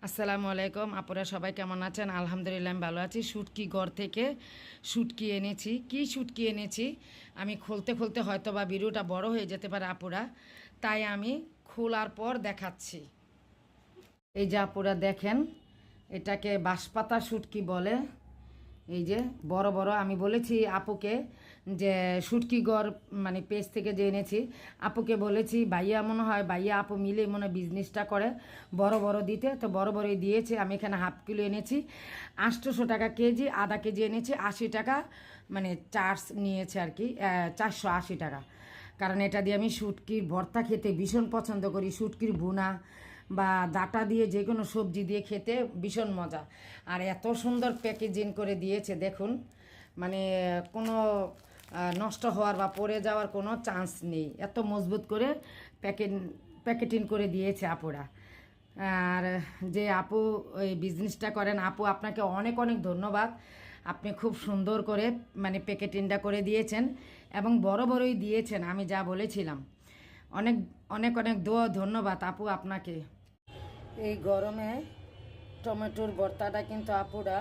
আসসালামু আলাইকুম, আপনারা সবাই কেমন আছেন? আলহামদুলিল্লাহ আমি ভালো আছি। শুটকি ঘর থেকে শুটকি এনেছি। কি শুটকি এনেছি আমি খুলতে খুলতে হয়তো বা ভিডিওটা বড় হয়ে যেতে পারে আপুরা, তাই আমি খোলার পর দেখাচ্ছি। এই যে আপুরা দেখেন, এটাকে বাঁশপাতা শুটকি বলে। এই যে বড় বড়, আমি বলেছি আপুকে যে শুটকি গড় মানে পেজ থেকে যে এনেছি, আপুকে বলেছি ভাইয়া মনে হয় ভাইয়া আপু মিলে মনে হয় বিজনেসটা করে বড় বড় দিতে, তো বড় বড়ই দিয়েছে। আমি এখানে হাফ কিলো এনেছি, 800 টাকা কেজি, আধা কেজি এনেছি 80 টাকা, মানে চার্জ নিয়েছে আর কি, 480 টাকা। কারণ এটা দিয়ে আমি শুটকির ভর্তা খেতে ভীষণ পছন্দ করি। শুটকির ভুনা বা ডাঁটা দিয়ে যে কোনো সবজি দিয়ে খেতে ভীষণ মজা। আর এত সুন্দর প্যাকেজিং করে দিয়েছে দেখুন, মানে কোনো নষ্ট হওয়ার বা পড়ে যাওয়ার কোনো চান্স নেই। এত মজবুত করে প্যাকেটিং করে দিয়েছে আপুরা। আর যে আপু ওই বিজনেসটা করেন, আপু আপনাকে অনেক অনেক ধন্যবাদ। আপনি খুব সুন্দর করে মানে প্যাকেটিংটা করে দিয়েছেন এবং বড় বড়ই দিয়েছেন আমি যা বলেছিলাম। অনেক অনেক অনেক দোয়া ধন্যবাদ আপু আপনাকে। এই গরমে টমেটোর ভর্তাটা কিন্তু আপুরা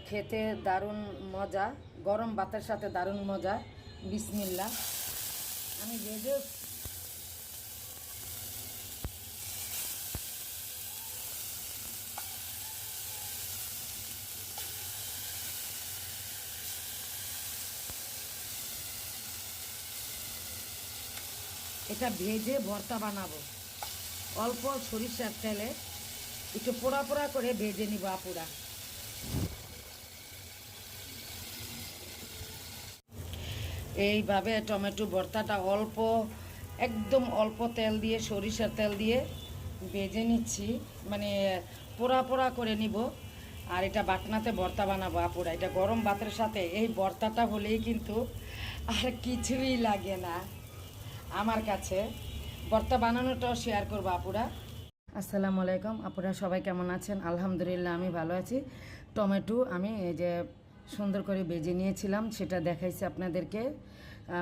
খেতে দারুণ মজা, গরম ভাতের সাথে দারুণ মজা। বিসমিল্লাহ। আমি ভেজে এটা ভেজে ভর্তা বানাবো অল্প সরিষার তেলে, একটু পোড়া পোড়া করে ভেজে নিব আপুরা। এইভাবে টমেটো ভর্তাটা অল্প, একদম অল্প তেল দিয়ে, সরিষার তেল দিয়ে ভেজে নিচ্ছি, মানে পোড়া পোড়া করে নিব। আর এটা বাটনাতে ভর্তা বানাবো আপুরা। এটা গরম ভাতের সাথে এই ভর্তাটা হলেই কিন্তু আর কিছুই লাগে না আমার কাছে। ভর্তা বানানোটাও শেয়ার করবো আপুরা। আসসালামু আলাইকুম আপুরা, সবাই কেমন আছেন? আলহামদুলিল্লাহ আমি ভালো আছি। টমেটো আমি এই যে সুন্দর করে ভেজে নিয়েছিলাম, সেটা দেখাইছি আপনাদেরকে।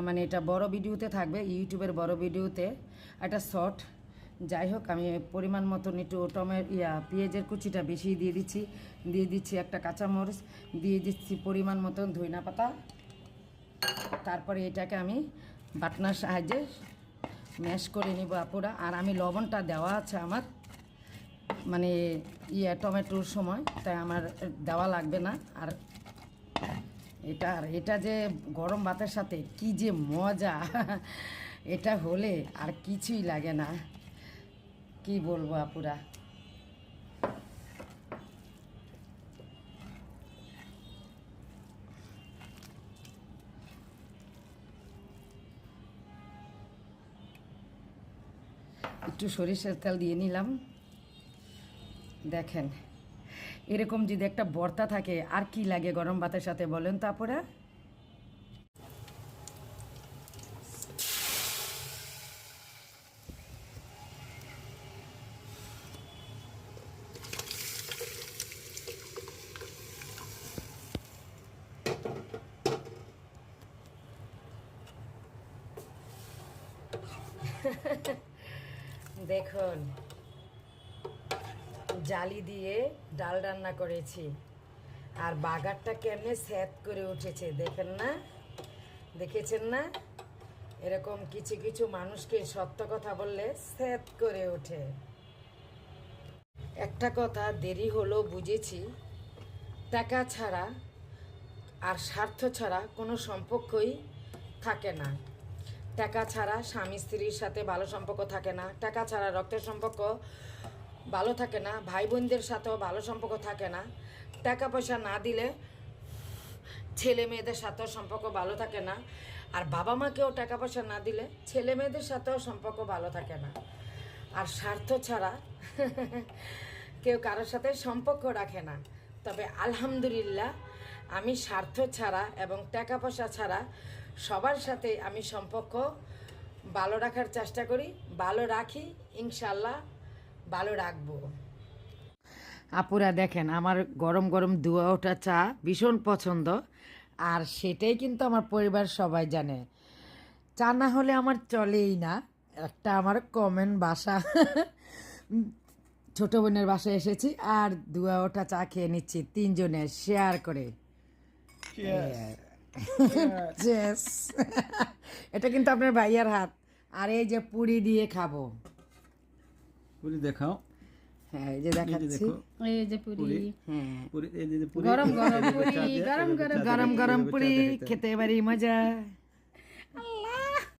মানে এটা বড় ভিডিওতে থাকবে, ইউটিউবের বড় ভিডিওতে। এটা শর্ট, যাই হোক আমি পরিমাণ মতন একটু পেঁয়াজের কুচিটা বেশি দিয়ে দিচ্ছি একটা কাঁচামরিচ, দিয়ে দিচ্ছি পরিমাণ মতন ধইনা পাতা। তারপরে এটাকে আমি বাটনার সাহায্যে ম্যাশ করে নিব আপুরা। আর আমি লবণটা দেওয়া আছে আমার, মানে টমেটোর সময়, তাই আমার দেওয়া লাগবে না। আর এটা যে গরম ভাতের সাথে কি যে মজা এটা হলে আর কিছুই লাগে না, কি বলবো আপুরা। একটু সরিষার তেল দিয়ে নিলাম। দেখেন, এরকম যদি একটা ভর্তা থাকে আর কি লাগে গরম ভাতের সাথে বলেন তো আপুরা। দেখুন, জালি দিয়ে ডাল রান্না করেছি, আর বাগারটা কেমনে স্যাত করে উঠেছে দেখেন না, দেখেছেন না? এরকম কিছু কিছু মানুষকে সত্য কথা বললে স্যাত করে ওঠে। একটা কথা দেরি হলো বুঝেছি, টাকা ছাড়া আর স্বার্থ ছাড়া কোনো সম্পর্কই থাকে না। টাকা ছাড়া স্বামী স্ত্রীর সাথে ভালো সম্পর্ক থাকে না, টাকা ছাড়া রক্তের সম্পর্ক ভালো থাকে না, ভাই বোনদের সাথেও ভালো সম্পর্ক থাকে না, টাকা পয়সা না দিলে ছেলে মেয়েদের সাথেও সম্পর্ক ভালো থাকে না, আর বাবা মাকেও টাকা পয়সা না দিলে ছেলে মেয়েদের সাথেও সম্পর্ক ভালো থাকে না। আর স্বার্থ ছাড়া কেউ কারোর সাথে সম্পর্ক রাখে না। তবে আলহামদুলিল্লাহ আমি স্বার্থ ছাড়া এবং টাকা পয়সা ছাড়া সবার সাথে আমি সম্পর্ক ভালো রাখার চেষ্টা করি, ভালো রাখি, ইনশাল্লাহ ভালো রাখবো। আপুরা দেখেন, আমার গরম গরম দুয়া ওঠা চা ভীষণ পছন্দ, আর সেটাই কিন্তু আমার পরিবার সবাই জানে। চা না হলে আমার চলেই না, একটা আমার কমেন্ট বাসা ছোট বোনের বাসায় এসেছি আর দুয়া ওটা চা খেয়ে নিচ্ছি তিনজনে শেয়ার করে। Yes. এটা কিন্তু আপনার ভাইয়ার হাত। আর এই যে পুরি দিয়ে খাবো। পুরি দেখাও। হ্যাঁ এই যে দেখাচ্ছি। এই যে পুরি, হ্যাঁ পুরি এই যে পুরি গরম গরম পুরি, গরম গরম গরম গরম পুরি খেতে পারি মজা।